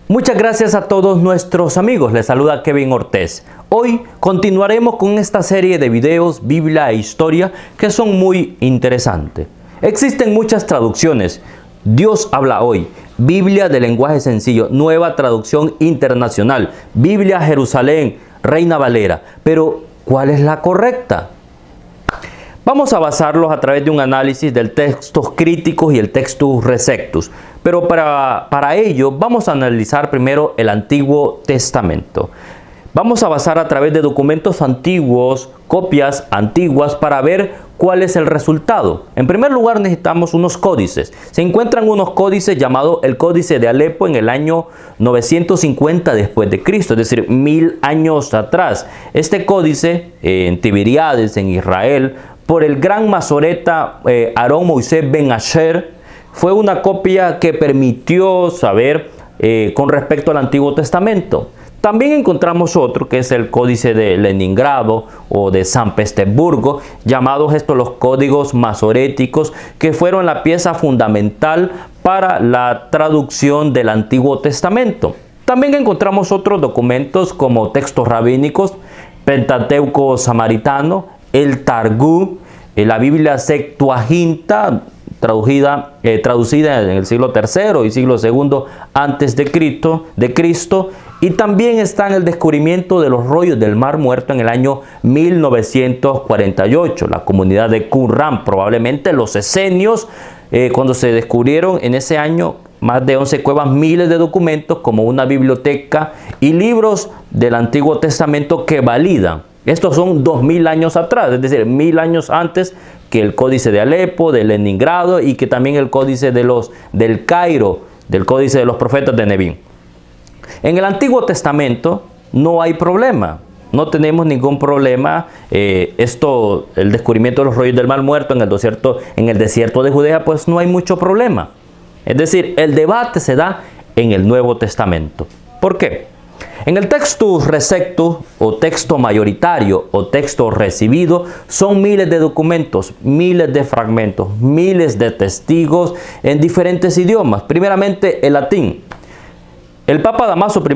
Muchas gracias a todos nuestros amigos, les saluda Kevin Ortiz. Hoy continuaremos con esta serie de videos, Biblia e Historia, que son muy interesantes. Existen muchas traducciones. Dios habla hoy, Biblia de lenguaje sencillo, Nueva Traducción Internacional, Biblia Jerusalén, Reina Valera. Pero, ¿cuál es la correcta? Vamos a basarlos a través de un análisis del textos críticos y el textus receptus. Pero para ello vamos a analizar primero el Antiguo Testamento. Vamos a basar a través de documentos antiguos, copias antiguas, para ver cuál es el resultado. En primer lugar necesitamos unos códices. Se encuentran unos códices llamados el Códice de Alepo en el año 950 después de Cristo, es decir, 1000 años atrás. Este códice en Tiberíades, en Israel, por el gran masoreta Aarón Moisés Ben Asher, fue una copia que permitió saber con respecto al Antiguo Testamento. También encontramos otro que es el Códice de Leningrado o de San Petersburgo, llamados estos los códigos masoréticos, que fueron la pieza fundamental para la traducción del Antiguo Testamento. También encontramos otros documentos como textos rabínicos, Pentateuco Samaritano, el Targum, la Biblia Septuaginta, traducida en el siglo III y siglo II antes de Cristo, y también está en el descubrimiento de los rollos del Mar Muerto en el año 1948, la comunidad de Qumran, probablemente los esenios, cuando se descubrieron en ese año más de 11 cuevas, miles de documentos como una biblioteca y libros del Antiguo Testamento que validan. Estos son 2000 años atrás, es decir, 1000 años antes que el Códice de Alepo, de Leningrado y que también el Códice del Cairo, del Códice de los Profetas de Neví. En el Antiguo Testamento no hay problema, no tenemos ningún problema. El descubrimiento de los rollos del Mar Muerto en el desierto de Judea, pues no hay mucho problema. Es decir, el debate se da en el Nuevo Testamento. ¿Por qué? En el textus receptus o texto mayoritario o texto recibido son miles de documentos, miles de fragmentos, miles de testigos en diferentes idiomas. Primeramente el latín. El Papa Damaso I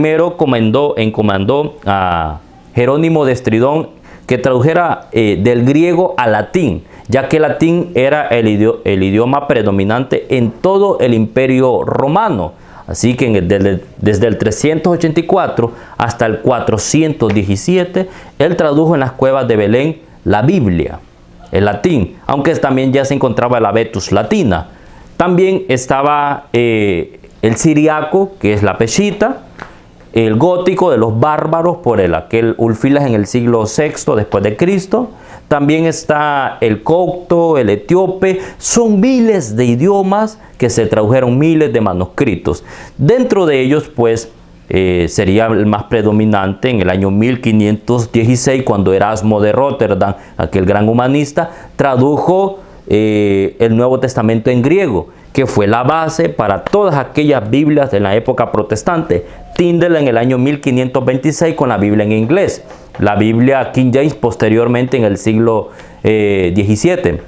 encomendó a Jerónimo de Estridón que tradujera del griego al latín, ya que el latín era el idioma predominante en todo el Imperio Romano. Así que desde el 384 hasta el 417, él tradujo en las cuevas de Belén la Biblia, el latín, aunque también ya se encontraba la Vetus Latina. También estaba el siriaco, que es la peshita, el gótico de los bárbaros por aquel Ulfilas en el siglo VI después de Cristo. También está el copto, el etíope. Son miles de idiomas que se tradujeron, miles de manuscritos. Dentro de ellos, pues, sería el más predominante en el año 1516, cuando Erasmo de Rotterdam, aquel gran humanista, tradujo el Nuevo Testamento en griego, que fue la base para todas aquellas Biblias de la época protestante. Tyndale en el año 1526 con la Biblia en inglés. La Biblia King James posteriormente en el siglo XVII.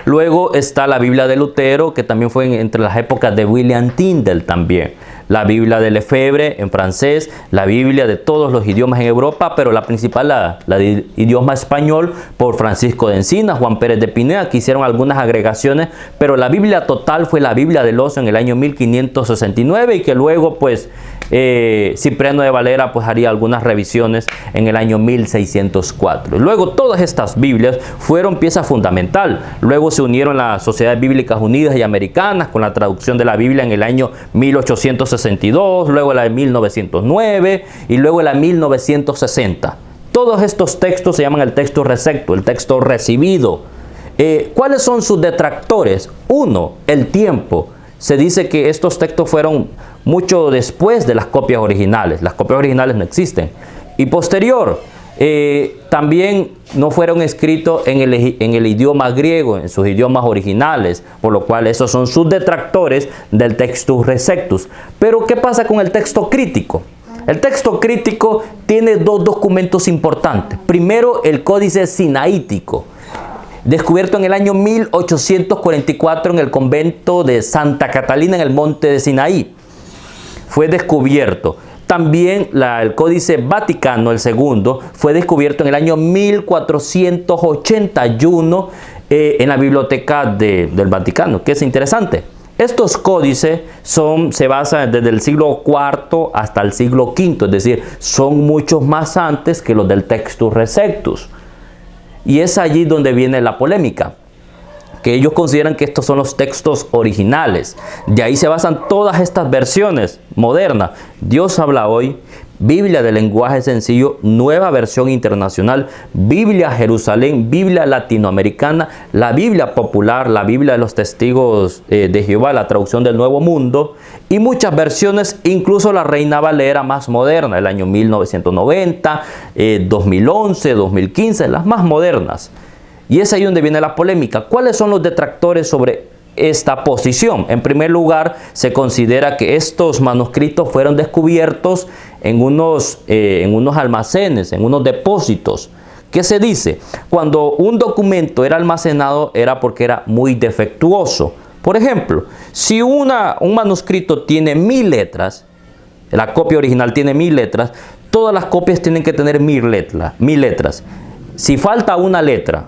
Luego está la Biblia de Lutero, que también fue entre las épocas de William Tyndale también. La Biblia de Lefebvre en francés, la Biblia de todos los idiomas en Europa, pero la principal, la de idioma español, por Francisco de Encina, Juan Pérez de Pineda, que hicieron algunas agregaciones, pero la Biblia total fue la Biblia del Oso en el año 1569 y que luego, pues, Cipriano de Valera pues haría algunas revisiones en el año 1604. Luego todas estas Biblias fueron pieza fundamental. Luego se unieron las Sociedades Bíblicas Unidas y Americanas con la traducción de la Biblia en el año 1862, luego la de 1909 y luego la de 1960. Todos estos textos se llaman el texto recepto, el texto recibido. ¿Cuáles son sus detractores? Uno, el tiempo. Se dice que estos textos fueron mucho después de las copias originales. Las copias originales no existen. Y posterior, también no fueron escritos en el idioma griego, en sus idiomas originales, por lo cual esos son sus detractores del textus receptus. Pero ¿qué pasa con el texto crítico? El texto crítico tiene dos documentos importantes. Primero, el Códice Sinaítico, descubierto en el año 1844 en el convento de Santa Catalina en el monte de Sinaí. fue descubierto. También el Códice Vaticano, el segundo, fue descubierto en el año 1481 en la biblioteca del Vaticano, que es interesante. Estos códices se basan desde el siglo IV hasta el siglo V, es decir, son muchos más antes que los del Textus Receptus. Y es allí donde viene la polémica, que ellos consideran que estos son los textos originales. De ahí se basan todas estas versiones modernas. Dios habla hoy, Biblia de lenguaje sencillo, Nueva Versión Internacional, Biblia Jerusalén, Biblia Latinoamericana, la Biblia Popular, la Biblia de los Testigos de Jehová, la traducción del Nuevo Mundo, y muchas versiones, incluso la Reina Valera más moderna, el año 1990, 2011, 2015, las más modernas. Y es ahí donde viene la polémica. ¿Cuáles son los detractores sobre esta posición? En primer lugar, se considera que estos manuscritos fueron descubiertos en unos almacenes, en unos depósitos. ¿Qué se dice? Cuando un documento era almacenado era porque era muy defectuoso. Por ejemplo, si un manuscrito tiene 1000 letras, la copia original tiene 1000 letras, todas las copias tienen que tener 1000 letras. Si falta una letra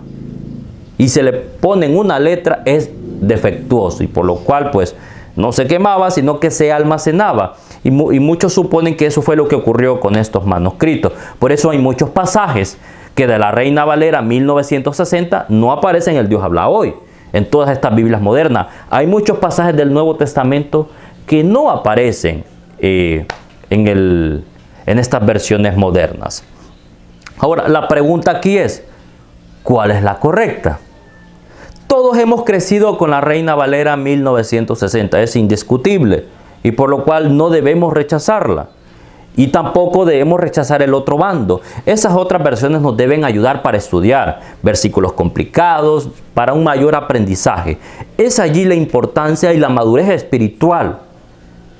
y se le ponen una letra, es defectuoso, y por lo cual pues no se quemaba, sino que se almacenaba. Y muchos suponen que eso fue lo que ocurrió con estos manuscritos. Por eso hay muchos pasajes que de la Reina Valera 1960 no aparecen en el Dios habla hoy, en todas estas Biblias modernas. Hay muchos pasajes del Nuevo Testamento que no aparecen en estas versiones modernas. Ahora, la pregunta aquí es, ¿cuál es la correcta? Todos hemos crecido con la Reina Valera 1960, es indiscutible, y por lo cual no debemos rechazarla. Y tampoco debemos rechazar el otro bando. Esas otras versiones nos deben ayudar para estudiar versículos complicados, para un mayor aprendizaje. Es allí la importancia y la madurez espiritual.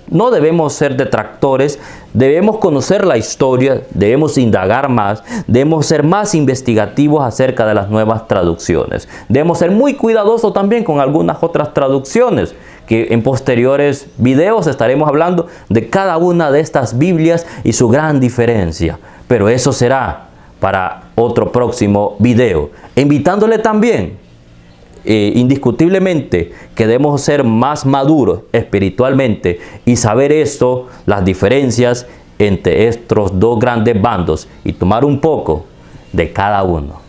No debemos ser detractores, debemos conocer la historia, debemos indagar más, debemos ser más investigativos acerca de las nuevas traducciones. Debemos ser muy cuidadosos también con algunas otras traducciones, que en posteriores videos estaremos hablando de cada una de estas Biblias y su gran diferencia. Pero eso será para otro próximo video. Invitándole también, indiscutiblemente, que debemos ser más maduros espiritualmente y saber esto, las diferencias entre estos dos grandes bandos, y tomar un poco de cada uno.